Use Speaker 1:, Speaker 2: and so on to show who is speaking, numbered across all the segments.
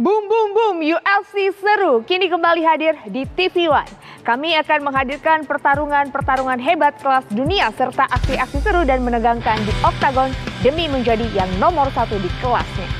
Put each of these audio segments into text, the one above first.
Speaker 1: Boom boom boom, UFC seru kini kembali hadir di TV One. Kami akan menghadirkan pertarungan-pertarungan hebat kelas dunia serta aksi-aksi seru dan menegangkan di oktagon demi menjadi yang nomor satu di kelasnya.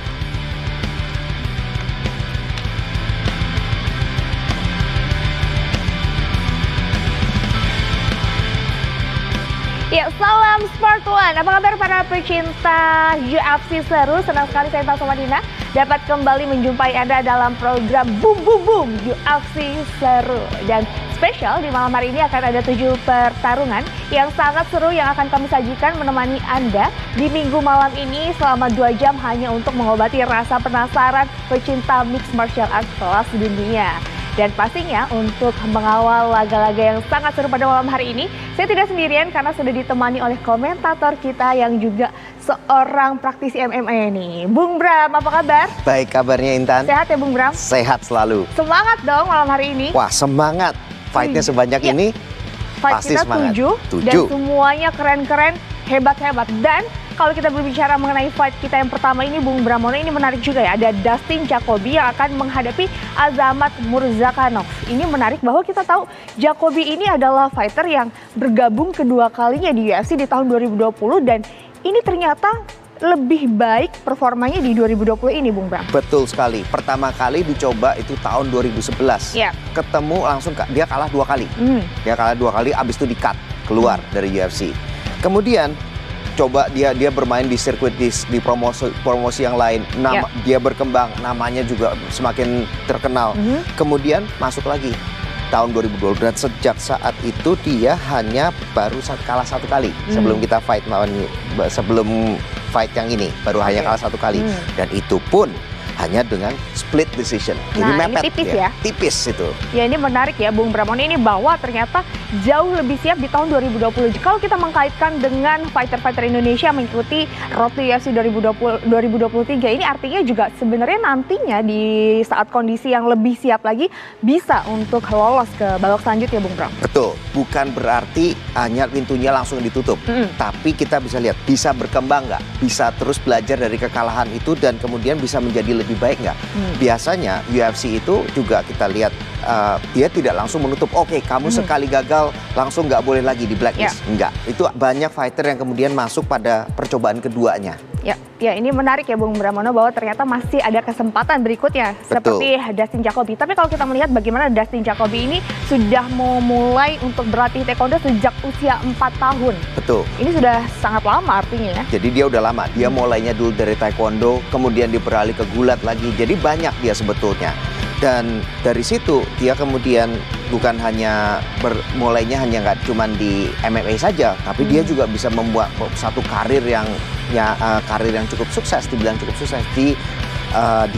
Speaker 1: Ya, salam Sport One. Apa kabar para pecinta UFC seru? Senang sekali saya Tasya Madina dapat kembali menjumpai Anda dalam program Boom Boom Boom UFC seru. Dan spesial di malam hari ini akan ada 7 pertarungan yang sangat seru yang akan kami sajikan menemani Anda di minggu malam ini selama 2 jam hanya untuk mengobati rasa penasaran pecinta mixed martial arts kelas dunia. Dan pastinya untuk mengawal laga-laga yang sangat seru pada malam hari ini, saya tidak sendirian karena sudah ditemani oleh komentator kita yang juga seorang praktisi MMA nih. Bung Bram, apa kabar?
Speaker 2: Baik kabarnya Intan.
Speaker 1: Sehat ya Bung Bram?
Speaker 2: Sehat selalu.
Speaker 1: Semangat dong malam hari ini.
Speaker 2: Wah semangat, fight-nya sebanyak ini.
Speaker 1: Fight
Speaker 2: pasti
Speaker 1: kita
Speaker 2: semangat.
Speaker 1: 7 dan semuanya keren-keren, hebat-hebat. Dan kalau kita berbicara mengenai fight kita yang pertama ini, Bung Bramono, ini menarik juga ya. Ada Dustin Jacoby yang akan menghadapi Azamat Murzakanov. Ini menarik bahwa kita tahu Jacoby ini adalah fighter yang bergabung kedua kalinya di UFC di tahun 2020. Dan ini ternyata lebih baik performanya di 2020 ini, Bung Bram.
Speaker 2: Betul sekali. Pertama kali dicoba itu tahun 2011.
Speaker 1: Yeah.
Speaker 2: Ketemu langsung, dia kalah 2 kali. Dia kalah 2 kali, abis itu di-cut keluar dari UFC. Kemudian coba dia bermain di sirkuit di promosi yang lain. Dia berkembang, namanya juga semakin terkenal. Kemudian masuk lagi tahun 2020 dan sejak saat itu dia hanya baru kalah 1 kali sebelum kita fight sebelum fight yang ini baru hanya kalah 1 kali dan itu pun hanya dengan split decision. Jadi mepet,
Speaker 1: tipis ya.
Speaker 2: Tipis itu.
Speaker 1: Ya, ini menarik ya Bung Bramon ini bahwa ternyata jauh lebih siap di tahun 2020. Kalau kita mengkaitkan dengan fighter-fighter Indonesia mengikuti Road to UFC 2023, ini artinya juga sebenarnya nantinya di saat kondisi yang lebih siap lagi bisa untuk lolos ke babak selanjutnya, Bung Bram.
Speaker 2: Betul, bukan berarti hanya pintunya langsung ditutup. Tapi kita bisa lihat, bisa berkembang nggak? Bisa terus belajar dari kekalahan itu dan kemudian bisa menjadi lebih baik nggak? Biasanya UFC itu juga kita lihat dia tidak langsung menutup, oke, kamu sekali gagal langsung nggak boleh lagi di blacklist. Enggak, itu banyak fighter yang kemudian masuk pada percobaan keduanya.
Speaker 1: Ya, ini menarik ya Bung Bramono bahwa ternyata masih ada kesempatan berikutnya.
Speaker 2: Betul.
Speaker 1: Seperti Dustin Jacoby. Tapi kalau kita melihat bagaimana Dustin Jacoby ini sudah memulai untuk berlatih taekwondo sejak usia 4 tahun.
Speaker 2: Betul.
Speaker 1: Ini sudah sangat lama artinya ya.
Speaker 2: Jadi dia udah lama, dia mulainya dulu dari taekwondo, kemudian dia beralih ke gulat lagi. Jadi banyak dia sebetulnya. Dan dari situ dia kemudian bukan hanya mulainya hanya nggak cuma di MMA saja, tapi dia juga bisa membuat satu karir yang cukup sukses, dibilang cukup sukses di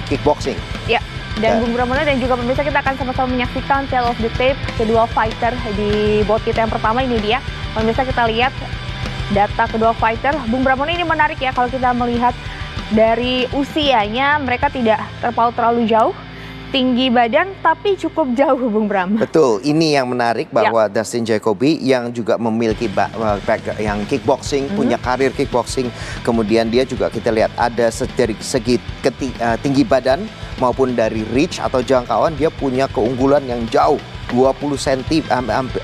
Speaker 2: kickboxing. Ya.
Speaker 1: Dan Bung Bramono dan juga pemirsa, kita akan sama-sama menyaksikan tale of the tape kedua fighter di bout kita yang pertama ini dia. Pemirsa, kita lihat data kedua fighter. Bung Bramono, ini menarik ya kalau kita melihat dari usianya, mereka tidak terpaut terlalu jauh. Tinggi badan tapi cukup jauh, Bung Bram. Betul,
Speaker 2: ini yang menarik bahwa Dustin Jacoby yang juga memiliki yang kickboxing, punya karir kickboxing. Kemudian dia juga kita lihat ada dari segi tinggi badan maupun dari reach atau jangkauan dia punya keunggulan yang jauh. 20 cm, 12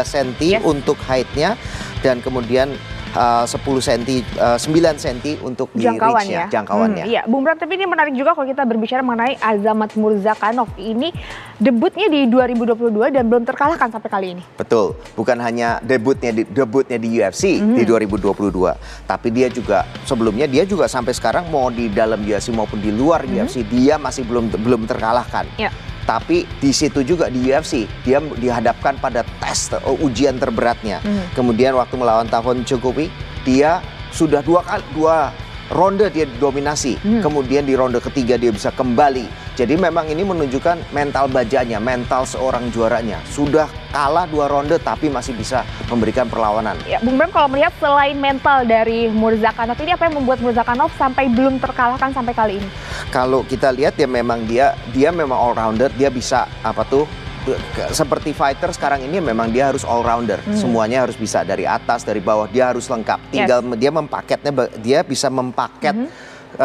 Speaker 2: cm untuk height-nya dan kemudian 10 cm, 9 cm untuk di reach-nya, jangkauannya.
Speaker 1: Iya, Bung Bram, tapi ini menarik juga kalau kita berbicara mengenai Azamat Murzakanov. Ini debutnya di 2022 dan belum terkalahkan sampai kali ini.
Speaker 2: Betul, bukan hanya debutnya di UFC di 2022, tapi dia juga sebelumnya dia juga sampai sekarang mau di dalam UFC maupun di luar UFC dia masih belum terkalahkan.
Speaker 1: Ya.
Speaker 2: Tapi di situ juga di UFC dia dihadapkan pada tes ujian terberatnya. Kemudian waktu melawan Tavon Jacoby dia sudah 2 ronde dia dominasi. Kemudian di ronde ketiga dia bisa kembali. Jadi memang ini menunjukkan mental bajanya, mental seorang juaranya. Sudah kalah 2 ronde tapi masih bisa memberikan perlawanan. Ya, Bung Bram, kalau melihat selain mental dari Murzakanov ini, apa yang membuat Murzakanov sampai belum terkalahkan sampai kali ini? Kalau kita lihat ya memang dia memang all rounder, dia bisa seperti fighter sekarang ini memang dia harus all rounder. Semuanya harus bisa dari atas, dari bawah, dia harus lengkap. Tinggal dia mempaketnya, dia bisa mempaket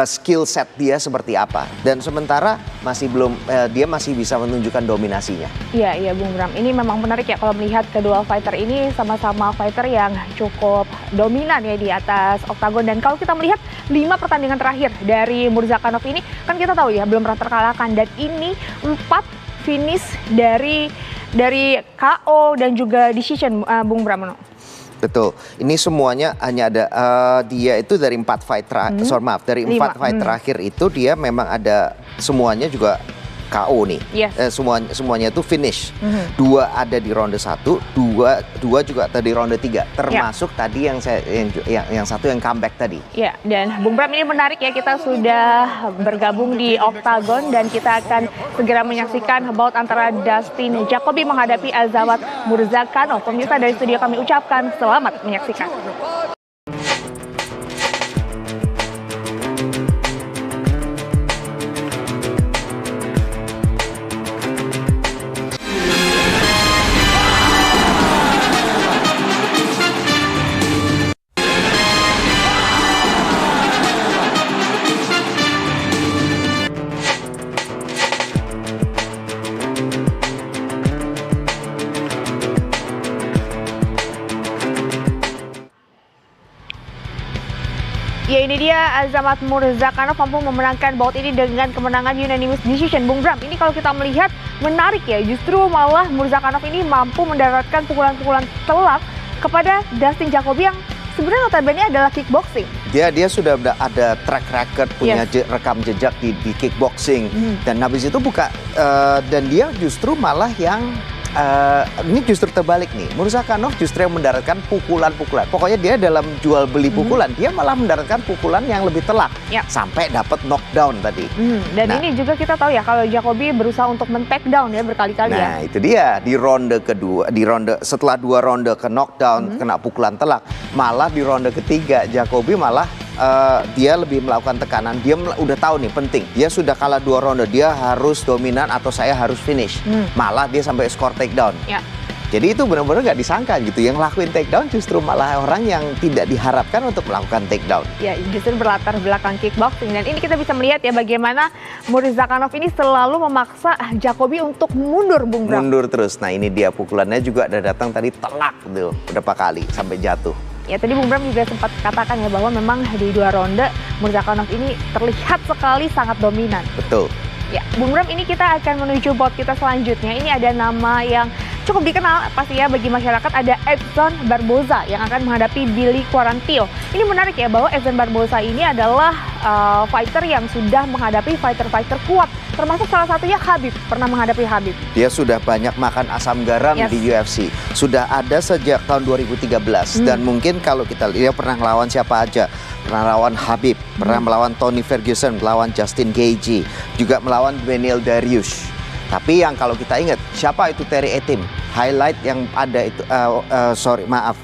Speaker 2: skill set dia seperti apa. Dan sementara masih belum, dia masih bisa menunjukkan dominasinya.
Speaker 1: Iya Bung Bram, ini memang menarik ya kalau melihat kedua fighter ini sama-sama fighter yang cukup dominan ya di atas oktagon. Dan kalau kita melihat 5 pertandingan terakhir dari Murzakanov ini, kan kita tahu ya belum pernah terkalahkan. Dan ini 4 finish dari KO dan juga decision, Bung Bram.
Speaker 2: Betul, ini semuanya hanya ada dia itu dari 4 fight terakhir, dari 4 fight terakhir itu dia memang ada semuanya juga KO nih.
Speaker 1: Yes.
Speaker 2: Semuanya itu finish. 2 ada di ronde 1, 2 juga tadi ronde 3, termasuk tadi yang satu yang comeback tadi.
Speaker 1: Ya, dan Bung Bram ini menarik ya, kita sudah bergabung di oktagon dan kita akan segera menyaksikan bout antara Dustin Jacoby menghadapi Azamat Murzakanov. Pemirsa dari studio kami ucapkan selamat menyaksikan. Ya, ini dia Azamat Murzakanov mampu memenangkan bout ini dengan kemenangan unanimous decision. Bung Bram, ini kalau kita melihat menarik ya, justru malah Murzakanov ini mampu mendaratkan pukulan-pukulan telak kepada Dustin Jacoby yang sebenarnya notabene adalah kickboxing. Dia
Speaker 2: sudah ada track record, punya rekam jejak di kickboxing. Dan habis itu dan dia justru malah yang ini justru terbalik nih. Murzakanov justru yang mendaratkan pukulan-pukulan. Pokoknya dia dalam jual beli pukulan, dia malah mendaratkan pukulan yang lebih telak. Sampai dapat knockdown tadi.
Speaker 1: Dan ini juga kita tahu ya kalau Jacoby berusaha untuk men-take down ya berkali-kali ya.
Speaker 2: Nah, itu dia di ronde kedua, setelah 2 ronde ke knockdown, kena pukulan telak, malah di ronde ketiga Jacoby malah dia lebih melakukan tekanan. Dia udah tahu nih penting. Dia sudah kalah 2 ronde, dia harus dominan atau saya harus finish. Malah dia sampai skor takedown. Jadi itu benar-benar nggak disangka gitu. Yang lakuin takedown justru malah orang yang tidak diharapkan untuk melakukan takedown.
Speaker 1: Ya, justru berlatar belakang kickboxing. Dan ini kita bisa melihat ya bagaimana Murzakanov ini selalu memaksa Jacoby untuk mundur, Bung Bram.
Speaker 2: Mundur terus. Nah, ini dia pukulannya juga ada datang tadi telak tuh berapa kali sampai jatuh.
Speaker 1: Ya, tadi Bung Bram juga sempat katakan ya bahwa memang di 2 ronde Murzakanov ini terlihat sekali sangat dominan.
Speaker 2: Betul.
Speaker 1: Ya, Bung Bram, ini kita akan menuju bout kita selanjutnya. Ini ada nama yang cukup dikenal pasti ya bagi masyarakat, ada Edson Barboza yang akan menghadapi Billy Quarantillo. Ini menarik ya bahwa Edson Barboza ini adalah fighter yang sudah menghadapi fighter-fighter kuat. Termasuk salah satunya Khabib, pernah menghadapi Khabib.
Speaker 2: Dia sudah banyak makan asam garam di UFC. Sudah ada sejak tahun 2013. Dan mungkin kalau kita lihat dia pernah melawan siapa aja. Pernah melawan Khabib, pernah melawan Tony Ferguson, melawan Justin Gaethje, juga melawan Beneil Dariush. Tapi yang kalau kita ingat, siapa itu Terry Etim? Highlight yang ada itu,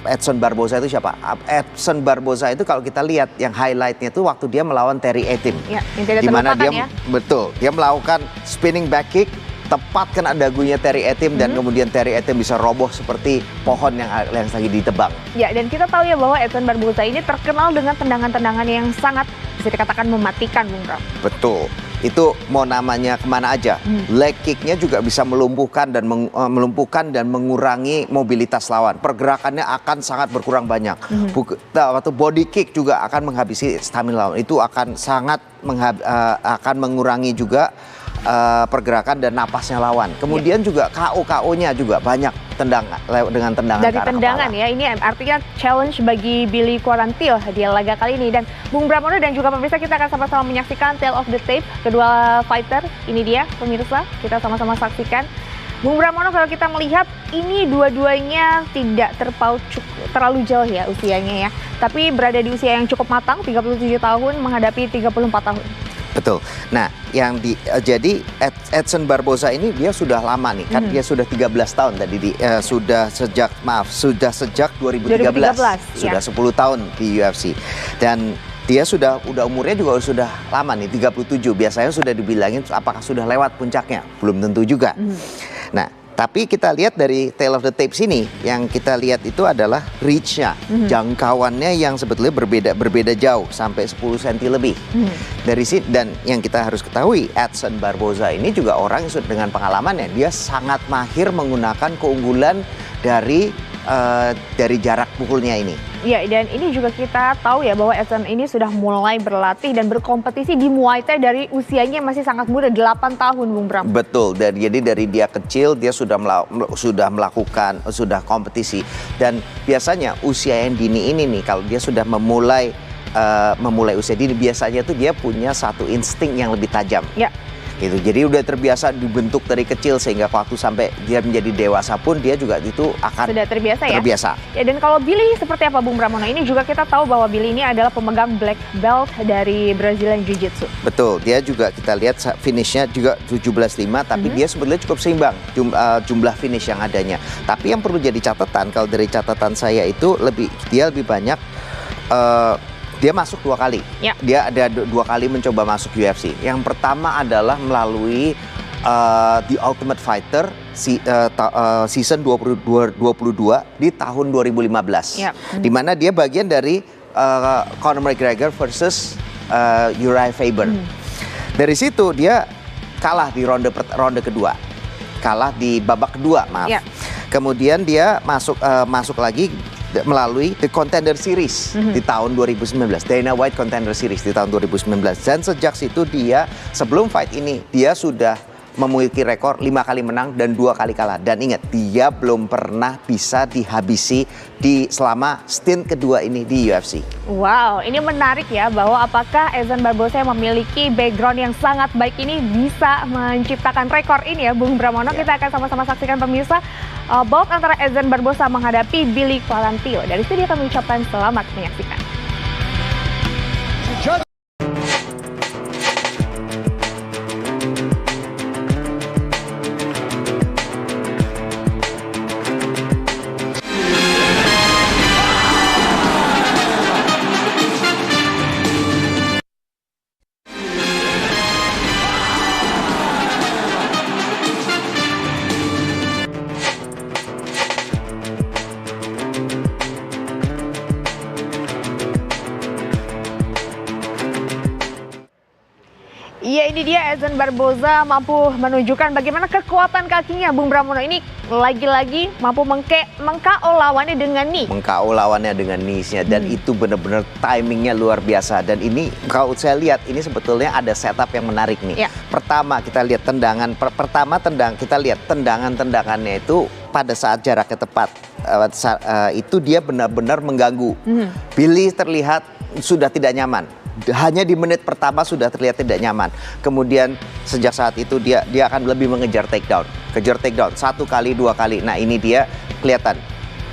Speaker 2: Edson Barboza itu siapa? Edson Barboza itu kalau kita lihat yang highlightnya itu waktu dia melawan Terry Etim.
Speaker 1: Ya, yang tidak
Speaker 2: dimana dia
Speaker 1: ya.
Speaker 2: Betul, dia melakukan spinning back kick, tepat kena dagunya Terry Etim dan kemudian Terry Etim bisa roboh seperti pohon yang lagi ditebang. Ya,
Speaker 1: dan kita tahu ya bahwa Edson Barboza ini terkenal dengan tendangan-tendangan yang sangat bisa dikatakan mematikan, Bung Bram.
Speaker 2: Betul. Itu mau namanya kemana aja. Leg kicknya juga bisa melumpuhkan dan mengurangi mobilitas lawan. Pergerakannya akan sangat berkurang banyak. Waktu body kick juga akan menghabisi stamina lawan. Itu akan sangat akan mengurangi juga pergerakan dan napasnya lawan. Kemudian juga KO-nya juga banyak dengan tendangan
Speaker 1: dari tendangan
Speaker 2: kepala.
Speaker 1: Ya, ini artinya challenge bagi Billy Quarantillo di laga kali ini. Dan Bung Bramono dan juga pemirsa, kita akan sama-sama menyaksikan tale of the tape kedua fighter. Ini dia pemirsa, kita sama-sama saksikan. Bung Bramono, kalau kita melihat ini dua-duanya tidak terlalu jauh ya usianya ya, tapi berada di usia yang cukup matang, 37 tahun menghadapi 34 tahun.
Speaker 2: Betul. Nah, jadi Edson Barboza ini dia sudah lama nih, kan dia sudah 13 tahun tadi sudah sejak 2013. Sudah 10 tahun di UFC. Dan dia udah umurnya juga sudah lama nih, 37. Biasanya sudah dibilangin apakah sudah lewat puncaknya? Belum tentu juga. Nah, Tapi kita lihat dari tail of the tape sini, yang kita lihat itu adalah reach-nya, jangkauannya yang sebetulnya berbeda jauh sampai 10 cm lebih. Dari sini, dan yang kita harus ketahui, Edson Barboza ini juga orang yang sudah dengan pengalamannya, dia sangat mahir menggunakan keunggulan dari jarak pukulnya ini.
Speaker 1: Ya, dan ini juga kita tahu ya bahwa Edson ini sudah mulai berlatih dan berkompetisi di Muay Thai dari usianya masih sangat muda, 8 tahun, Bung Bram.
Speaker 2: Betul, jadi dari dia kecil dia sudah melakukan, sudah kompetisi. Dan biasanya usia yang dini ini nih, kalau dia sudah memulai usia dini, biasanya tuh dia punya satu insting yang lebih tajam.
Speaker 1: Ya.
Speaker 2: Gitu. Jadi udah terbiasa dibentuk dari kecil sehingga waktu sampai dia menjadi dewasa pun dia juga itu akan
Speaker 1: sudah terbiasa ya.
Speaker 2: Ya,
Speaker 1: dan kalau Billy seperti apa, Bung Pramono? Ini juga kita tahu bahwa Billy ini adalah pemegang black belt dari Brazilian Jiu-Jitsu.
Speaker 2: Betul, dia juga kita lihat finishnya juga 17-5, tapi dia sebetulnya cukup seimbang jumlah finish yang adanya. Tapi yang perlu jadi catatan, kalau dari catatan saya itu dia lebih banyak dia masuk 2 kali. Ya. Dia ada 2 kali mencoba masuk UFC. Yang pertama adalah melalui The Ultimate Fighter season 22 di tahun 2015. Ya. Di mana dia bagian dari Conor McGregor versus Uriah Faber. Dari situ dia kalah di ronde kedua. Kalah di babak kedua, maaf. Ya. Kemudian dia masuk lagi melalui The Contender Series di tahun 2019, Dana White Contender Series di tahun 2019. Dan sejak situ dia, sebelum fight ini, dia sudah memiliki rekor 5 kali menang dan 2 kali kalah. Dan ingat, dia belum pernah bisa dihabisi selama stint kedua ini di UFC.
Speaker 1: Wow, ini menarik ya, bahwa apakah Edson Barboza yang memiliki background yang sangat baik ini bisa menciptakan rekor ini ya, Bung Pramono. Kita akan sama-sama saksikan pemirsa bout antara Edson Barboza menghadapi Billy Quarantillo. Dari studio kami ucapkan selamat menyaksikan. Iya, ini dia Edson Barboza mampu menunjukkan bagaimana kekuatan kakinya, Bung Pramono. Ini lagi-lagi mampu meng-KO lawannya dengan knee.
Speaker 2: Meng-KO lawannya dengan knees-nya, dan itu benar-benar timingnya luar biasa. Dan ini kalau saya lihat, ini sebetulnya ada setup yang menarik nih. Ya. Pertama kita lihat tendangan, kita lihat tendangannya itu pada saat jaraknya tepat, itu dia benar-benar mengganggu. Billy terlihat sudah tidak nyaman. Hanya di menit pertama sudah terlihat tidak nyaman. Kemudian sejak saat itu dia akan lebih mengejar takedown. Kejar takedown 1 kali, 2 kali. Nah, ini dia kelihatan.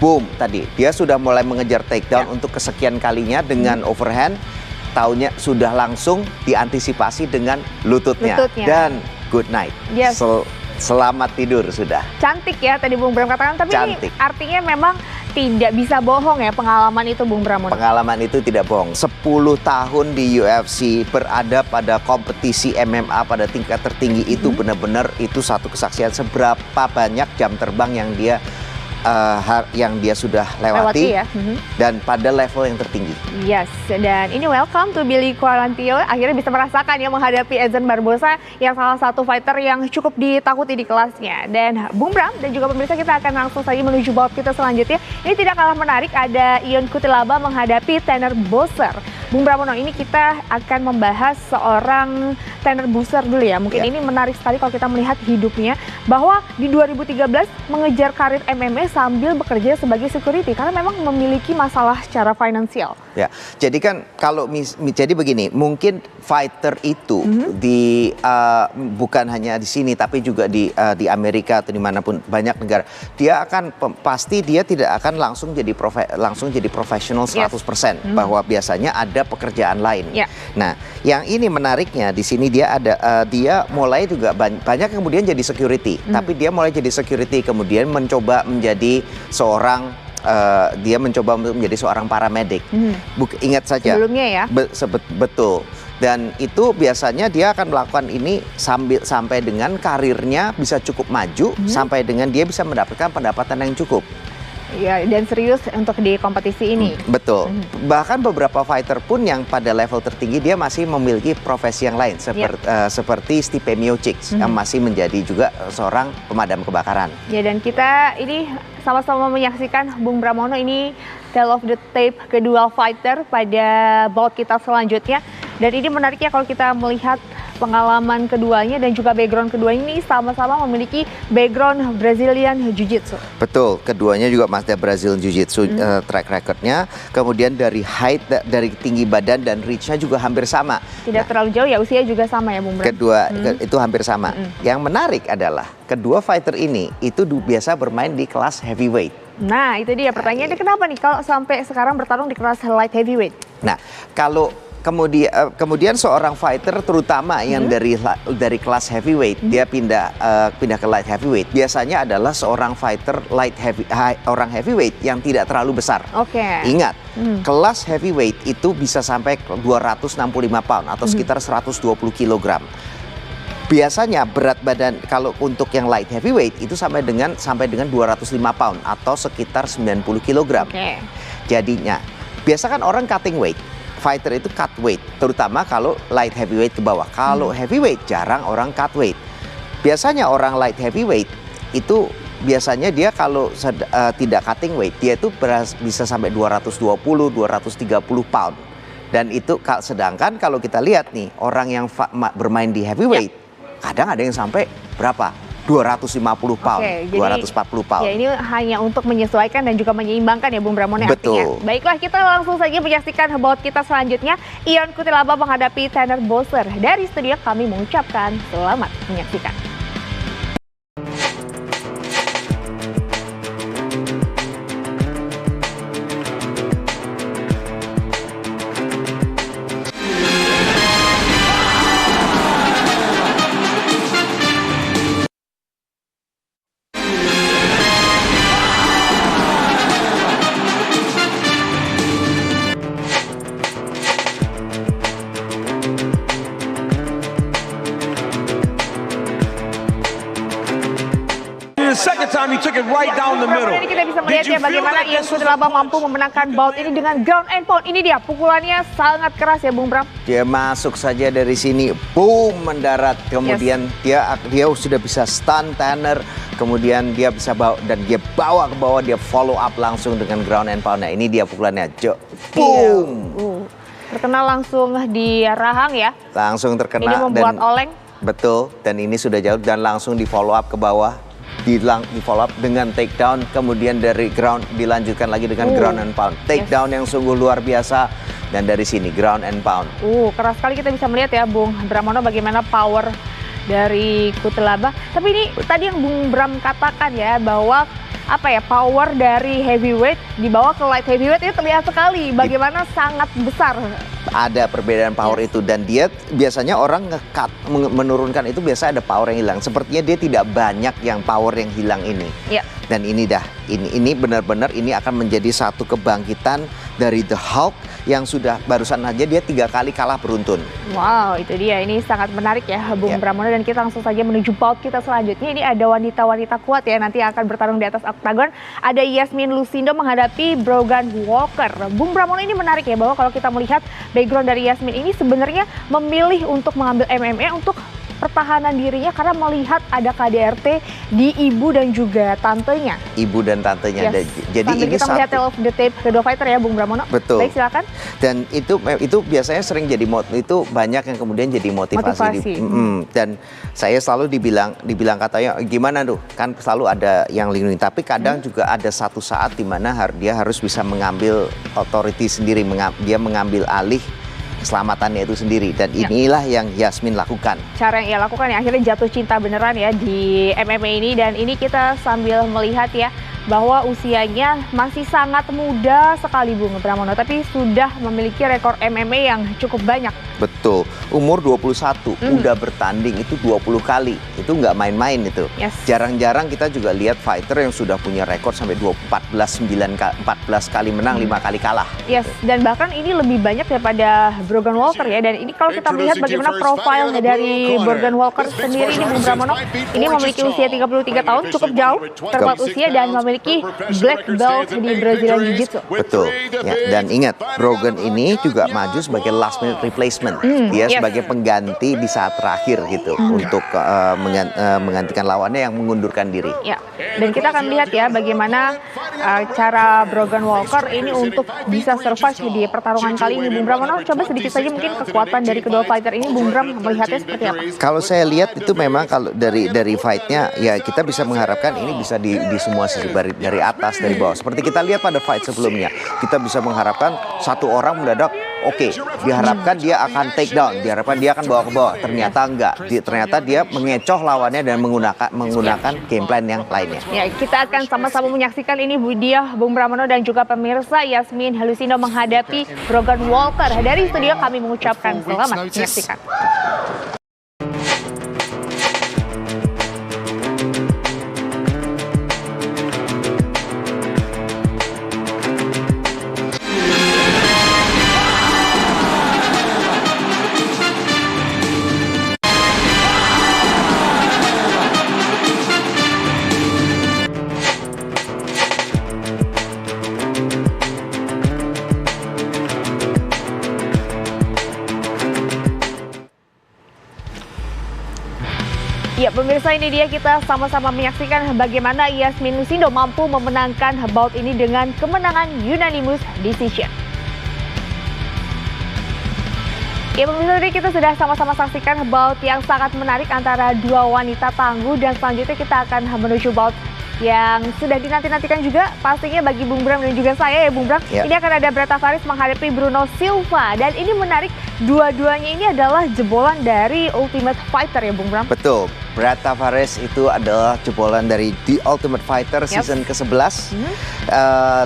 Speaker 2: Boom, tadi. Dia sudah mulai mengejar takedown untuk kesekian kalinya dengan overhand. Taunya sudah langsung diantisipasi dengan lututnya. Dan good night.
Speaker 1: Yes.
Speaker 2: Selamat tidur sudah.
Speaker 1: Cantik ya tadi Bung Bram katakan, tapi
Speaker 2: cantik.
Speaker 1: Ini artinya memang tidak bisa bohong ya pengalaman itu, Bung Pramono.
Speaker 2: Pengalaman itu tidak bohong. 10 tahun di UFC, berada pada kompetisi MMA pada tingkat tertinggi itu benar-benar itu satu kesaksian seberapa banyak jam terbang yang dia sudah lewati ya. Dan pada level yang tertinggi.
Speaker 1: Yes, dan ini welcome to Billy Quarantillo, akhirnya bisa merasakan ya menghadapi Edson Barboza yang salah satu fighter yang cukup ditakuti di kelasnya. Dan Bung Bram dan juga pemirsa, kita akan langsung saja menuju bout kita selanjutnya. Ini tidak kalah menarik, ada Ion Cutelaba menghadapi Tanner Boser. Bung Pramono, ini kita akan membahas seorang Tanner Boser dulu ya. Mungkin ini menarik sekali kalau kita melihat hidupnya, bahwa di 2013 mengejar karir MMA sambil bekerja sebagai security karena memang memiliki masalah secara finansial.
Speaker 2: Ya, jadi kan kalau jadi begini, mungkin fighter itu bukan hanya di sini tapi juga di Amerika atau dimanapun banyak negara, dia akan pasti dia tidak akan langsung jadi profesional 100%, bahwa biasanya ada pekerjaan lain. Nah, yang ini menariknya di sini dia mulai juga banyak kemudian jadi security, tapi dia mulai jadi security kemudian mencoba menjadi seorang dia mencoba untuk menjadi seorang paramedik. Ingat saja.
Speaker 1: Sebelumnya ya.
Speaker 2: Betul. Dan itu biasanya dia akan melakukan ini sampai dengan karirnya bisa cukup maju, sampai dengan dia bisa mendapatkan pendapatan yang cukup.
Speaker 1: Ya, dan serius untuk di kompetisi ini.
Speaker 2: Betul. Bahkan beberapa fighter pun yang pada level tertinggi dia masih memiliki profesi yang lain seperti Stipe Miocic yang masih menjadi juga seorang pemadam kebakaran.
Speaker 1: Ya, dan kita ini sama-sama menyaksikan Bung Pramono ini tale of the tape kedua fighter pada bout kita selanjutnya. Dan ini menariknya kalau kita melihat pengalaman keduanya dan juga background keduanya ini sama-sama memiliki background Brazilian Jiu-Jitsu. Betul,
Speaker 2: keduanya juga Mazda Brazilian Jiu-Jitsu track recordnya. Kemudian dari height, dari tinggi badan dan reach-nya juga hampir sama.
Speaker 1: Tidak terlalu jauh ya, usia juga sama ya Bung Bram?
Speaker 2: Kedua itu hampir sama. Yang menarik adalah kedua fighter ini itu biasa bermain di kelas heavyweight.
Speaker 1: Nah itu dia pertanyaannya, kenapa nih kalau sampai sekarang bertarung di kelas light heavyweight?
Speaker 2: Nah kalau kemudian seorang fighter terutama yang dari kelas heavyweight dia pindah ke light heavyweight biasanya adalah seorang fighter orang heavyweight yang tidak terlalu besar. Ingat, kelas heavyweight itu bisa sampai 265 pound atau sekitar 120 kg. Biasanya berat badan kalau untuk yang light heavyweight itu sampai dengan 205 pound atau sekitar 90 kg. Jadinya biasa kan orang cutting weight. Fighter itu cut weight, terutama kalau light heavyweight ke bawah. Kalau heavyweight jarang orang cut weight. Biasanya orang light heavyweight itu biasanya dia kalau tidak cutting weight, dia itu bisa sampai 220, 230 pound. Dan itu sedangkan kalau kita lihat nih, orang yang bermain di heavyweight, kadang ada yang sampai berapa? 250 pound, 240 pound.
Speaker 1: Ya ini hanya untuk menyesuaikan dan juga menyeimbangkan ya Bung Pramono artinya. Baiklah, kita langsung saja menyaksikan bout kita selanjutnya. Ion Cutelaba menghadapi Tanner Boser. Dari studio kami mengucapkan selamat menyaksikan.
Speaker 3: Second time he took it right down the middle.
Speaker 1: Ini kita bisa melihat ya bagaimana Ion Cutelaba mampu memenangkan bout ini dengan ground and pound. Ini dia pukulannya sangat keras ya Bung Bram.
Speaker 2: Dia masuk saja dari sini, boom, mendarat. Kemudian dia sudah bisa stun Tanner. Kemudian dia bisa bawa dan dia bawa ke bawah, dia follow up langsung dengan ground and pound. Nah, ini dia pukulannya, boom.
Speaker 1: Terkenal langsung di rahang ya.
Speaker 2: Langsung terkena.
Speaker 1: Ini membuat oleng.
Speaker 2: Betul, dan ini sudah jauh dan langsung di follow up ke bawah. Di follow up dengan takedown, kemudian dari ground dilanjutkan lagi dengan ground and pound. Takedown yang sungguh luar biasa dan dari sini ground and pound.
Speaker 1: Keras sekali kita bisa melihat ya Bung Pramono bagaimana power dari Cutelaba. Tapi ini tadi yang Bung Bram katakan ya bahwa power dari heavyweight dibawa ke light heavyweight itu terlihat sekali bagaimana sangat besar.
Speaker 2: Ada perbedaan power itu dan dia biasanya orang nge-cut menurunkan itu biasa ada power yang hilang. Sepertinya dia tidak banyak yang power yang hilang ini. Dan ini benar-benar ini akan menjadi satu kebangkitan dari The Hulk yang sudah barusan aja dia 3 kali kalah beruntun.
Speaker 1: Wow, itu dia. Ini sangat menarik ya Bung Pramono, dan kita langsung saja menuju bout kita selanjutnya. Ini ada wanita-wanita kuat ya nanti akan bertarung di atas oktagon. Ada Yasmin Lucindo menghadapi Brogan Walker. Bung Pramono, ini menarik ya bahwa kalau kita melihat background dari Yasmin ini sebenarnya memilih untuk mengambil MMA untuk pertahanan dirinya karena melihat ada KDRT di ibu dan juga tantenya.
Speaker 2: Ibu dan tantenya. Jadi
Speaker 1: sambil
Speaker 2: ini
Speaker 1: kita melihat tale of the tape kedua fighter ya Bung Pramono.
Speaker 2: Betul.
Speaker 1: Baik, silakan.
Speaker 2: Dan itu biasanya sering jadi itu banyak yang kemudian jadi motivasi. Dan saya selalu dibilang katanya gimana tuh, kan selalu ada yang lindungi, tapi kadang juga ada satu saat di mana dia harus bisa mengambil authority sendiri, dia mengambil alih keselamatannya itu sendiri, dan inilah yang Yasmin lakukan. Cara
Speaker 1: yang ia lakukan ya akhirnya jatuh cinta beneran ya di MMA ini, dan ini kita sambil melihat ya bahwa usianya masih sangat muda sekali Bung Pramono, tapi sudah memiliki rekor MMA yang cukup banyak.
Speaker 2: Betul, umur 21, udah bertanding itu 20 kali, itu nggak main-main itu.
Speaker 1: Yes.
Speaker 2: Jarang-jarang kita juga lihat fighter yang sudah punya rekor sampai 14 kali menang, 5 kali kalah.
Speaker 1: Yes, dan bahkan ini lebih banyak daripada Brogan Walker ya. Dan ini kalau kita melihat bagaimana profilnya dari Brogan Walker sendiri ini Bung Pramono, ini memiliki usia 33 tahun, cukup jauh terpaut usia dan memiliki black belt di Brazilian Jiu-Jitsu.
Speaker 2: Betul, ya, dan ingat Brogan ini juga maju sebagai last minute replacement. Dia sebagai pengganti di saat terakhir gitu untuk menggantikan lawannya yang mengundurkan diri.
Speaker 1: Ya, dan kita akan lihat ya bagaimana cara Brogan Walker ini untuk bisa survive di pertarungan kali ini. Bung Pramono, coba sedikit saja mungkin kekuatan dari kedua fighter ini Bung Bram melihatnya seperti apa?
Speaker 2: Kalau saya lihat itu memang kalau dari fightnya ya kita bisa mengharapkan ini bisa di semua sisi, dari atas, dari bawah. Seperti kita lihat pada fight sebelumnya, kita bisa mengharapkan satu orang mendadak diharapkan dia akan take down, diharapkan dia akan bawa ke bawah. Ternyata enggak, ternyata dia mengecoh lawannya dan menggunakan game plan yang lainnya.
Speaker 1: Ya, kita akan sama-sama menyaksikan ini Bung Pramono dan juga pemirsa. Yasmin Halusindo menghadapi Brogan Walker. Dari studio kami mengucapkan selamat menyaksikan. Ya pemirsa, ini dia kita sama-sama menyaksikan bagaimana Yasmin Halusindo mampu memenangkan bout ini dengan kemenangan unanimous decision. Ya pemirsa, tadi kita sudah sama-sama saksikan bout yang sangat menarik antara dua wanita tangguh, dan selanjutnya kita akan menuju bout yang sudah dinanti-nantikan juga pastinya bagi Bung Bram dan juga saya ya Bung Bram. Ini akan ada Brad Tavares menghadapi Bruno Silva, dan ini menarik, dua-duanya ini adalah jebolan dari Ultimate Fighter ya Bung Bram.
Speaker 2: Betul, Brad Tavares itu adalah jebolan dari The Ultimate Fighter season ke-11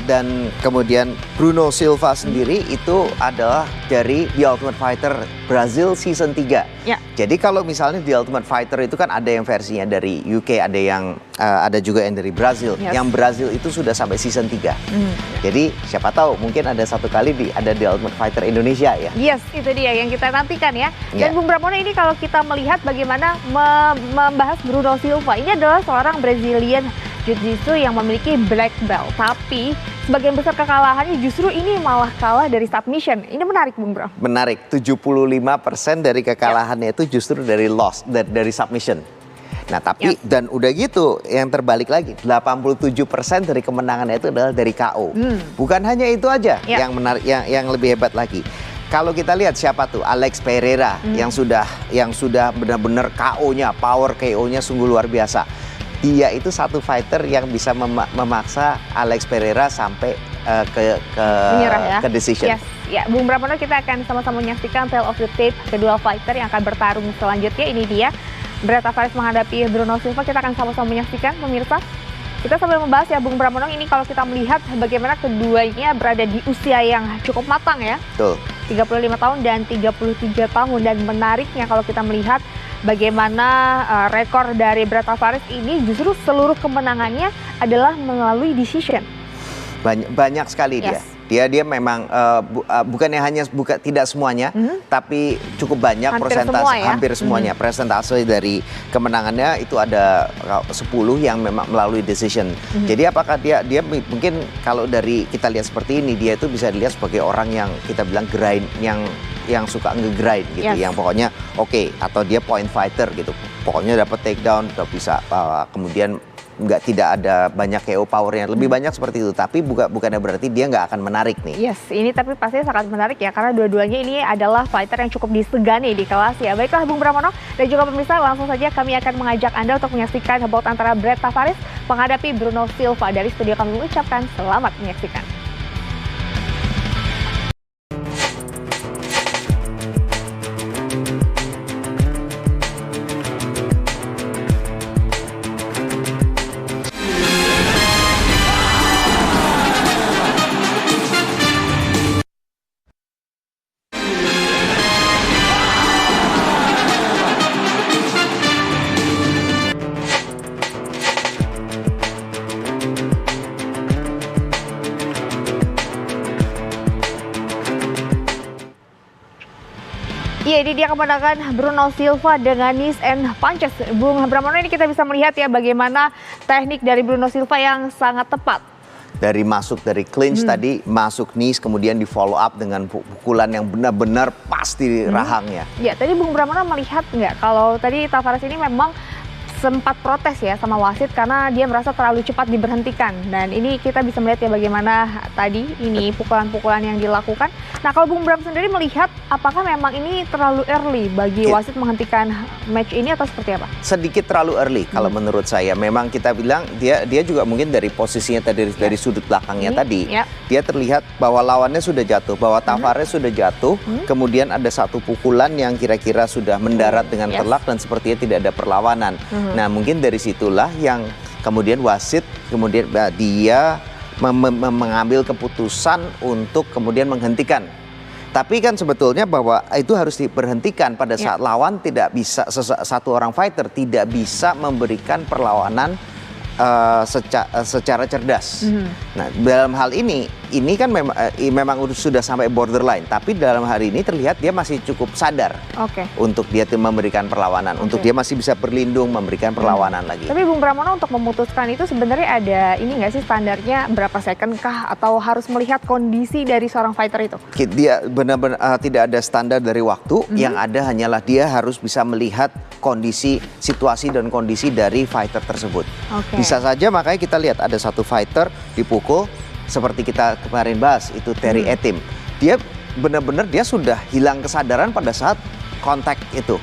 Speaker 2: dan kemudian Bruno Silva sendiri itu adalah dari The Ultimate Fighter Brazil season 3. Jadi kalau misalnya The Ultimate Fighter itu kan ada yang versinya dari UK, ada juga yang dari Brazil. Yang Brazil itu sudah sampai season 3. Jadi siapa tahu mungkin ada satu kali ada The Ultimate Fighter Indonesia ya.
Speaker 1: Yes, itu dia yang kita nantikan ya. Dan Bung Pramono, ini kalau kita melihat bagaimana membahas Bruno Silva, ini adalah seorang Brazilian Jiu-Jitsu yang memiliki black belt, tapi sebagian besar kekalahannya justru ini malah kalah dari submission. Ini menarik Bung Bram. Menarik,
Speaker 2: 75% dari kekalahannya itu justru dari loss, dari submission. Nah tapi dan udah gitu yang terbalik lagi, 87% dari kemenangannya itu adalah dari KO. Bukan hanya itu aja yang menarik, yang lebih hebat lagi. Kalau kita lihat siapa tuh, Alex Pereira yang sudah benar-benar KO-nya, power KO-nya sungguh luar biasa. Dia itu satu fighter yang bisa memaksa Alex Pereira sampai ke decision.
Speaker 1: Ya, Bung Pramono, kita akan sama-sama menyaksikan tale of the tape kedua fighter yang akan bertarung selanjutnya. Ini dia Brad Tavares menghadapi Bruno Silva. Kita akan sama-sama menyaksikan pemirsa. Kita sambil membahas ya Bung Pramono, ini kalau kita melihat bagaimana keduanya berada di usia yang cukup matang ya.
Speaker 2: Betul.
Speaker 1: 35 tahun dan 33 tahun, dan menariknya kalau kita melihat bagaimana rekor dari Brad Tavares ini justru seluruh kemenangannya adalah melalui decision.
Speaker 2: Banyak sekali dia memang bukannya hanya tidak semuanya, tapi cukup banyak hampir semuanya persentase dari kemenangannya itu ada 10 yang memang melalui decision. Jadi apakah dia mungkin kalau dari kita lihat seperti ini, dia itu bisa dilihat sebagai orang yang kita bilang grind, yang suka nge-grind gitu, yang pokoknya atau dia point fighter gitu, pokoknya dapat takedown, bisa kemudian tidak ada banyak KO powernya, lebih banyak seperti itu, tapi bukannya berarti dia nggak akan menarik nih.
Speaker 1: Yes, ini tapi pasti sangat menarik ya, karena dua-duanya ini adalah fighter yang cukup disegani di kelas ya. Baiklah Bung Pramono dan juga pemirsa, langsung saja kami akan mengajak Anda untuk menyaksikan bout antara Brad Tavares menghadapi Bruno Silva. Dari studio kami mengucapkan selamat menyaksikan. Iya, ini dia kemenangan Bruno Silva dengan knees and punches. Bung Bramono, ini kita bisa melihat ya bagaimana teknik dari Bruno Silva yang sangat tepat.
Speaker 2: Dari clinch tadi, masuk knees, kemudian di follow up dengan pukulan yang benar-benar pas di rahangnya.
Speaker 1: Ya, tadi Bung Bramono melihat nggak kalau tadi Tavares ini memang sempat protes ya sama wasit karena dia merasa terlalu cepat diberhentikan. Dan ini kita bisa melihat ya bagaimana tadi ini pukulan-pukulan yang dilakukan. Nah, kalau Bung Bram sendiri melihat apakah memang ini terlalu early bagi wasit menghentikan match ini atau seperti apa?
Speaker 2: Sedikit terlalu early kalau menurut saya. Memang kita bilang dia juga mungkin dari posisinya tadi dari sudut belakangnya tadi. Dia terlihat bahwa lawannya sudah jatuh, bahwa Tavares sudah jatuh. Kemudian ada satu pukulan yang kira-kira sudah mendarat dengan telak dan sepertinya tidak ada perlawanan. Nah, mungkin dari situlah yang kemudian wasit dia mengambil keputusan untuk kemudian menghentikan. Tapi kan sebetulnya bahwa itu harus diberhentikan pada saat lawan tidak bisa, satu orang fighter tidak bisa memberikan perlawanan secara cerdas. Nah, dalam hal ini kan memang sudah sampai borderline, tapi dalam hari ini terlihat dia masih cukup sadar untuk dia memberikan perlawanan, untuk dia masih bisa berlindung memberikan perlawanan lagi.
Speaker 1: Tapi Bung Pramono, untuk memutuskan itu sebenarnya ada ini nggak sih standarnya, berapa second kah, atau harus melihat kondisi dari seorang fighter itu?
Speaker 2: Dia benar-benar tidak ada standar dari waktu, yang ada hanyalah dia harus bisa melihat kondisi, situasi dan kondisi dari fighter tersebut. Bisa saja makanya kita lihat ada satu fighter dipukul seperti kita kemarin bahas itu Terry Etim. Dia benar-benar dia sudah hilang kesadaran pada saat kontak itu.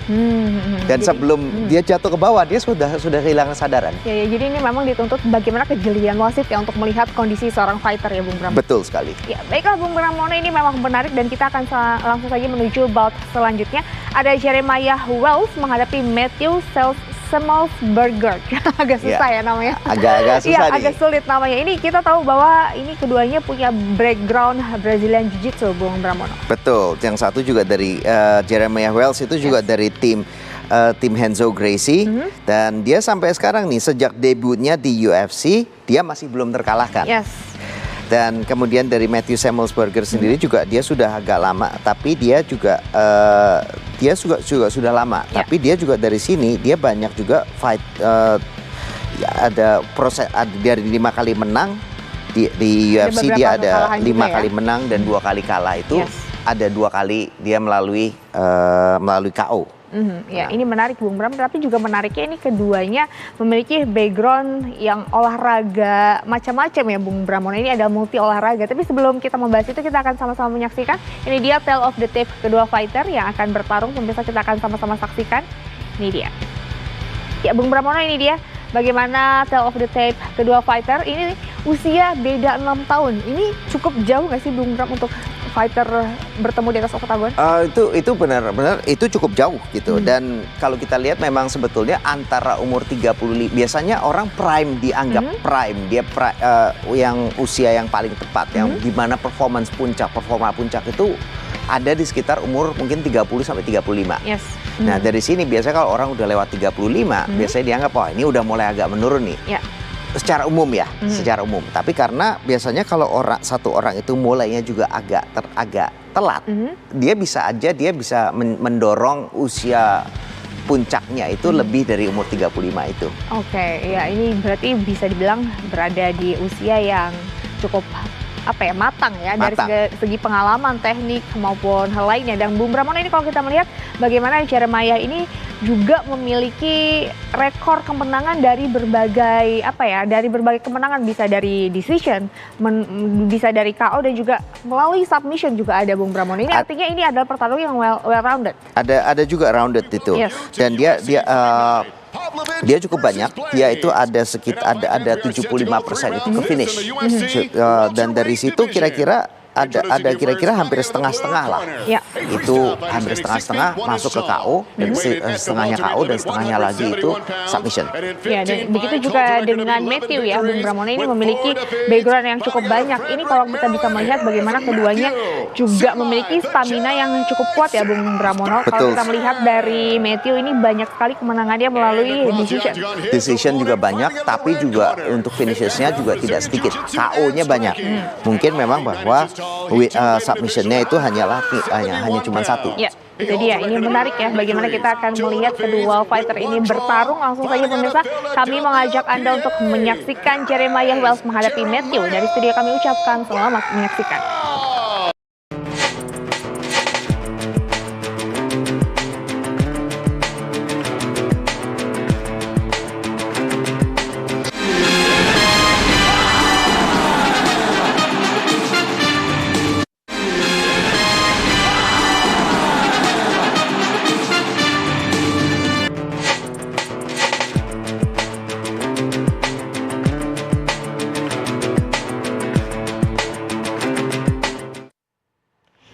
Speaker 2: Dan sebelum dia jatuh ke bawah dia sudah kehilangan kesadaran.
Speaker 1: Ya, jadi ini memang dituntut bagaimana kejelian wasit ya untuk melihat kondisi seorang fighter ya Bung Pramono.
Speaker 2: Betul sekali.
Speaker 1: Ya, baiklah Bung Pramono, ini memang menarik dan kita akan langsung saja menuju bout selanjutnya. Ada Jeremiah Wells menghadapi Matthew Semelsberger. Agak susah ya namanya.
Speaker 2: Agak susah nih.
Speaker 1: Agak sulit namanya. Ini kita tahu bahwa ini keduanya punya background Brazilian Jiu-Jitsu, Bung Pramono.
Speaker 2: Betul. Yang satu juga dari Jeremiah Wells itu juga dari tim Renzo Gracie. Dan dia sampai sekarang nih sejak debutnya di UFC dia masih belum terkalahkan. Dan kemudian dari Matthew Semelsberger sendiri juga dia sudah agak lama, tapi dia juga sudah lama. Tapi dia juga dari sini dia banyak juga fight, ada proses dari 5 kali menang di UFC dia ada 5 kali menang dan 2 kali kalah itu. Ada 2 kali dia melalui KO.
Speaker 1: Ya, ini menarik Bung Bram, tapi juga menariknya ini keduanya memiliki background yang olahraga macam-macam ya Bung Bramono. Ini ada multi olahraga. Tapi sebelum kita membahas itu, kita akan sama-sama menyaksikan. Ini dia tale of the tape kedua fighter yang akan bertarung. Pemirsa, kita akan sama-sama saksikan. Ini dia. Ya Bung Bramono, ini dia bagaimana tale of the tape kedua fighter. Ini usia beda 6 tahun. Ini cukup jauh nggak sih Bung Bram untuk fighter bertemu di atas oktagon?
Speaker 2: Itu benar-benar itu cukup jauh gitu. Dan kalau kita lihat memang sebetulnya antara umur 35, biasanya orang prime dianggap prime, dia yang usia yang paling tepat, yang dimana performa puncak itu ada di sekitar umur mungkin 30 sampai 35. Nah, dari sini biasanya kalau orang udah lewat 35, biasanya dianggap wah ini udah mulai agak menurun nih. Secara umum ya, secara umum. Tapi karena biasanya kalau satu orang itu mulainya juga agak telat, dia bisa mendorong usia puncaknya itu lebih dari umur 35 itu.
Speaker 1: Ya ini berarti bisa dibilang berada di usia yang cukup matang ya, dari segi pengalaman, teknik maupun hal lainnya. Dan Bung Pramono, ini kalau kita melihat bagaimana Jeremiah ini juga memiliki rekor kemenangan dari berbagai kemenangan, bisa dari decision, bisa dari KO dan juga melalui submission juga ada Bung Pramono. Ini artinya ini adalah pertarungan yang well rounded.
Speaker 2: Ada juga rounded itu. Dan dia cukup banyak, dia itu ada sekitar ada 75% itu ke finish. Dan dari situ kira-kira ada kira-kira hampir setengah-setengah lah. Itu hampir setengah-setengah masuk ke KO, dan setengahnya KO dan setengahnya lagi itu submission.
Speaker 1: Ya, dan begitu juga dengan Matthew ya, Bung Pramono ini memiliki background yang cukup banyak. Ini kalau kita bisa melihat bagaimana keduanya juga memiliki stamina yang cukup kuat ya Bung Pramono. Kalau kita melihat dari Matthew ini banyak sekali kemenangannya melalui decision.
Speaker 2: Decision juga banyak, tapi juga untuk finishesnya juga tidak sedikit. KO-nya banyak. Mungkin memang bahwa submissionnya itu hanya cuma 1.
Speaker 1: Ya, itu dia. Ini menarik ya, bagaimana kita akan melihat kedua fighter ini bertarung. Langsung saja pemirsa, kami mengajak Anda untuk menyaksikan Jeremiah Wells menghadapi Matthew. Dari studio kami ucapkan selamat menyaksikan.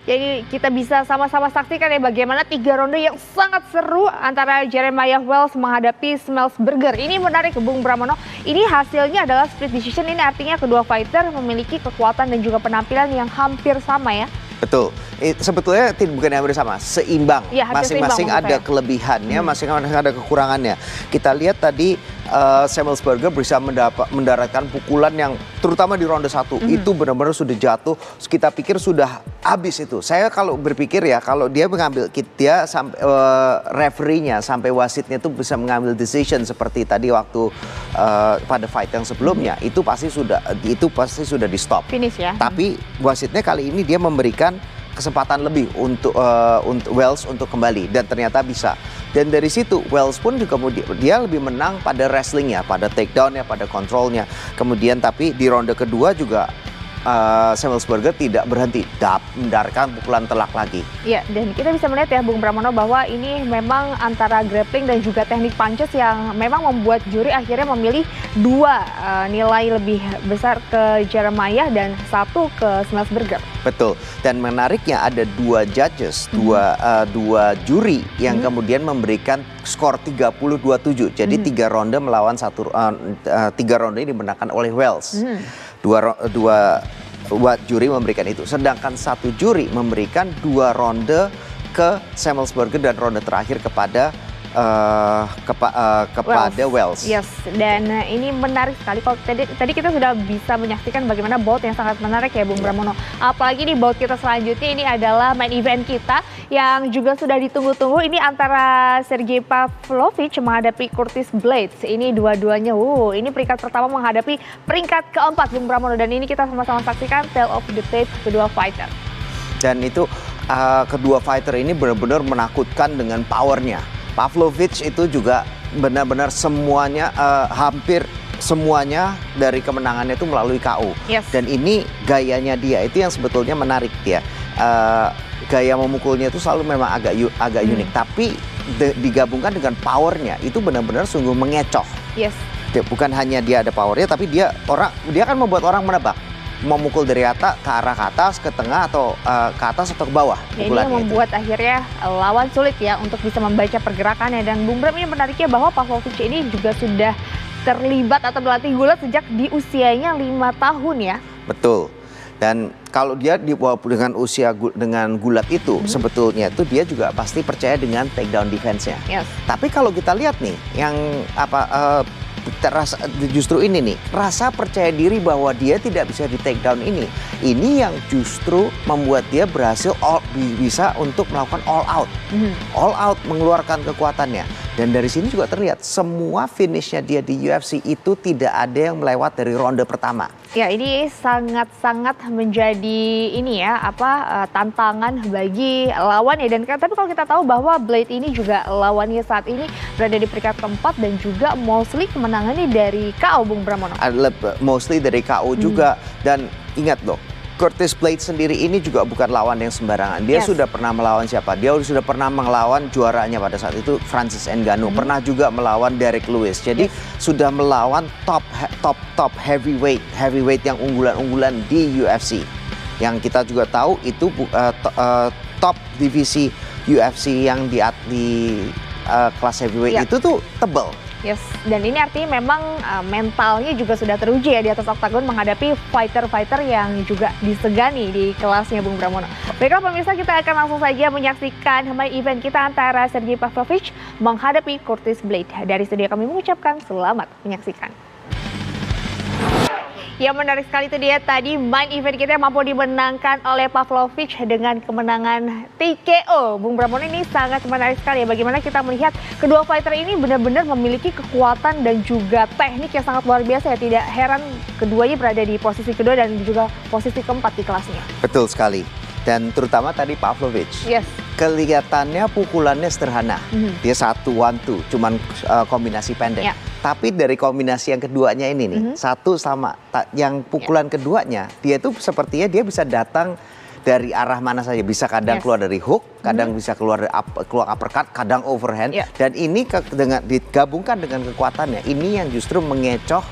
Speaker 1: Jadi kita bisa sama-sama saksikan ya bagaimana 3 ronde yang sangat seru antara Jeremiah Wells menghadapi Smellsburger. Ini menarik Bung Pramono. Ini hasilnya adalah split decision. Ini artinya kedua fighter memiliki kekuatan dan juga penampilan yang hampir sama ya.
Speaker 2: Betul. Sebetulnya bukan yang bersama, seimbang.
Speaker 1: Ya,
Speaker 2: masing-masing ada kelebihannya, masing-masing ada kekurangannya. Kita lihat tadi Smellsburger bisa mendaratkan pukulan yang terutama di ronde 1 itu benar-benar sudah jatuh. Kita pikir sudah habis itu. Saya kalau berpikir ya, kalau dia mengambil dia sampai referee-nya sampai wasitnya itu bisa mengambil decision seperti tadi waktu pada fight yang sebelumnya, itu pasti sudah di stop.
Speaker 1: Finish ya.
Speaker 2: Tapi wasitnya kali ini dia memberikan kesempatan lebih untuk Wells untuk kembali, dan ternyata bisa. Dan dari situ Wells pun juga dia lebih menang pada wrestlingnya, pada takedownnya, pada kontrolnya. Kemudian tapi di ronde kedua juga Smellsburger tidak berhenti, mendarkan pukulan telak lagi. Ya,
Speaker 1: dan kita bisa melihat ya Bung Pramono bahwa ini memang antara grappling dan juga teknik punches yang memang membuat juri akhirnya memilih 2 nilai lebih besar ke Jeremiah dan 1 ke Smellsburger.
Speaker 2: Betul. Dan menariknya ada 2 judges, dua juri yang kemudian memberikan skor 30-27. Jadi 3 ronde melawan 3 ronde ini dimenangkan oleh Wells. Dua juri memberikan itu, sedangkan 1 juri memberikan 2 ronde ke Smellsburger dan ronde terakhir kepada Wells.
Speaker 1: Yes, dan ini menarik sekali. Kalau tadi kita sudah bisa menyaksikan bagaimana bout yang sangat menarik ya Bung Pramono. Apalagi di bout kita selanjutnya ini adalah main event kita yang juga sudah ditunggu-tunggu. Ini antara Sergey Pavlovich menghadapi Curtis Blaydes. Ini dua-duanya, ini peringkat pertama menghadapi peringkat keempat Bung Pramono. Dan ini kita sama-sama saksikan tale of the tape kedua fighter.
Speaker 2: Dan itu kedua fighter ini benar-benar menakutkan dengan powernya. Pavlovich itu juga benar-benar semuanya, hampir semuanya dari kemenangannya itu melalui KO.
Speaker 1: Yes.
Speaker 2: Dan ini gayanya dia itu yang sebetulnya menarik dia. Gaya memukulnya itu selalu memang agak unik, tapi digabungkan dengan powernya itu benar-benar sungguh mengecoh.
Speaker 1: Yes.
Speaker 2: Bukan hanya dia ada powernya, tapi dia kan membuat orang menebak. Memukul dari ke arah ke atas, ke tengah, atau ke atas atau ke bawah.
Speaker 1: Ini yang membuat akhirnya lawan sulit ya untuk bisa membaca pergerakannya. Dan Bung Bram, ini menariknya bahwa Pavlovich ini juga sudah terlibat atau berlatih gulat sejak di usianya 5 tahun ya.
Speaker 2: Betul. Dan kalau dia dengan usia dengan gulat itu, sebetulnya itu dia juga pasti percaya dengan takedown defense-nya.
Speaker 1: Yes.
Speaker 2: Tapi kalau kita lihat nih, yang justru ini nih, rasa percaya diri bahwa dia tidak bisa di take down ini yang justru membuat dia bisa untuk melakukan all out mengeluarkan kekuatannya. Dan dari sini juga terlihat semua finishnya dia di UFC itu tidak ada yang melewat dari ronde pertama.
Speaker 1: Ya, ini sangat-sangat menjadi tantangan bagi lawannya. Dan tapi kalau kita tahu bahwa Blade ini juga lawannya saat ini berada di peringkat keempat dan juga mostly kemenangannya dari KO Bung Pramono.
Speaker 2: Mostly dari KO juga. Dan ingat loh, Curtis Blaydes sendiri ini juga bukan lawan yang sembarangan. Dia sudah pernah melawan siapa? Dia sudah pernah melawan juaranya pada saat itu, Francis Ngannou. Pernah juga melawan Derek Lewis. Jadi sudah melawan top heavyweight yang unggulan-unggulan di UFC. Yang kita juga tahu itu top divisi UFC yang di kelas heavyweight itu tuh tebal.
Speaker 1: Yes, dan ini artinya memang mentalnya juga sudah teruji ya di atas oktagon menghadapi fighter-fighter yang juga disegani di kelasnya Bung Pramono. Baiklah pemirsa, kita akan langsung saja menyaksikan main event kita antara Sergey Pavlovich menghadapi Curtis Blaydes. Dari studio kami mengucapkan selamat menyaksikan. Ya menarik sekali itu dia tadi main event kita yang mampu dimenangkan oleh Pavlovich dengan kemenangan TKO. Bung Pramono, ini sangat menarik sekali ya. Bagaimana kita melihat kedua fighter ini benar-benar memiliki kekuatan dan juga teknik yang sangat luar biasa ya. Tidak heran keduanya berada di posisi kedua dan juga posisi keempat di kelasnya.
Speaker 2: Betul sekali. Dan terutama tadi Pavlovich.
Speaker 1: Yes.
Speaker 2: Kelihatannya pukulannya sederhana. Dia 1-1-2, cuman kombinasi pendek.
Speaker 1: Ya.
Speaker 2: Tapi dari kombinasi yang keduanya ini nih, satu sama yang pukulan keduanya, dia tuh sepertinya dia bisa datang dari arah mana saja. Bisa kadang keluar dari hook, kadang bisa keluar dari keluar uppercut, kadang overhand. Dan ini dengan digabungkan dengan kekuatannya, ini yang justru mengecoh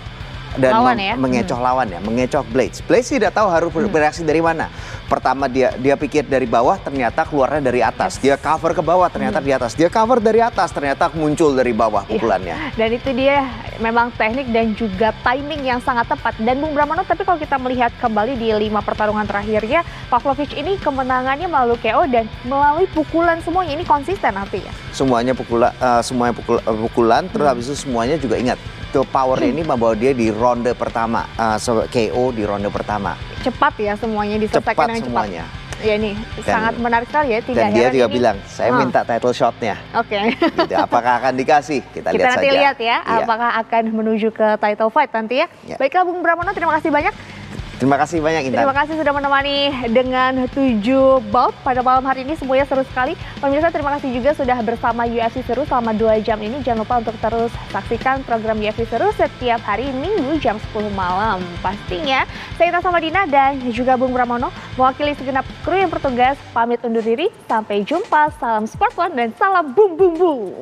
Speaker 2: dan mengecoh lawannya, mengecoh Blaydes. Blaydes tidak tahu harus bereaksi dari mana. Pertama dia pikir dari bawah, ternyata keluarnya dari atas. Dia cover ke bawah, ternyata di atas. Dia cover dari atas, ternyata muncul dari bawah pukulannya.
Speaker 1: Dan itu dia memang teknik dan juga timing yang sangat tepat. Dan Bung Pramono, tapi kalau kita melihat kembali di 5 pertarungan terakhirnya, Pavlovich ini kemenangannya melalui KO dan melalui pukulan semuanya. Ini konsisten artinya.
Speaker 2: Semuanya pukulan, terus habis itu semuanya juga ingat. Power ini membawa dia di ronde pertama, KO di ronde pertama.
Speaker 1: Cepat ya semuanya diselesaikan dengan
Speaker 2: semuanya.
Speaker 1: cepat. Ya ini sangat menarik sekali ya.
Speaker 2: Dan dia juga bilang, saya minta title shotnya.
Speaker 1: Oke.
Speaker 2: Gitu. Apakah akan dikasih? Kita lihat
Speaker 1: nanti
Speaker 2: saja.
Speaker 1: Lihat ya, apakah akan menuju ke title fight nanti ya. Baiklah Bung Pramono, terima kasih banyak.
Speaker 2: Terima kasih banyak Intan.
Speaker 1: Terima kasih sudah menemani dengan 7 bout pada malam hari ini, semuanya seru sekali. Pemirsa, terima kasih juga sudah bersama UFC Seru selama 2 jam ini. Jangan lupa untuk terus saksikan program UFC Seru setiap hari Minggu jam 10 malam. Pastinya saya Ita Samadina dan juga Bung Pramono mewakili segenap kru yang bertugas pamit undur diri. Sampai jumpa, salam Sport One dan salam bum bum bum.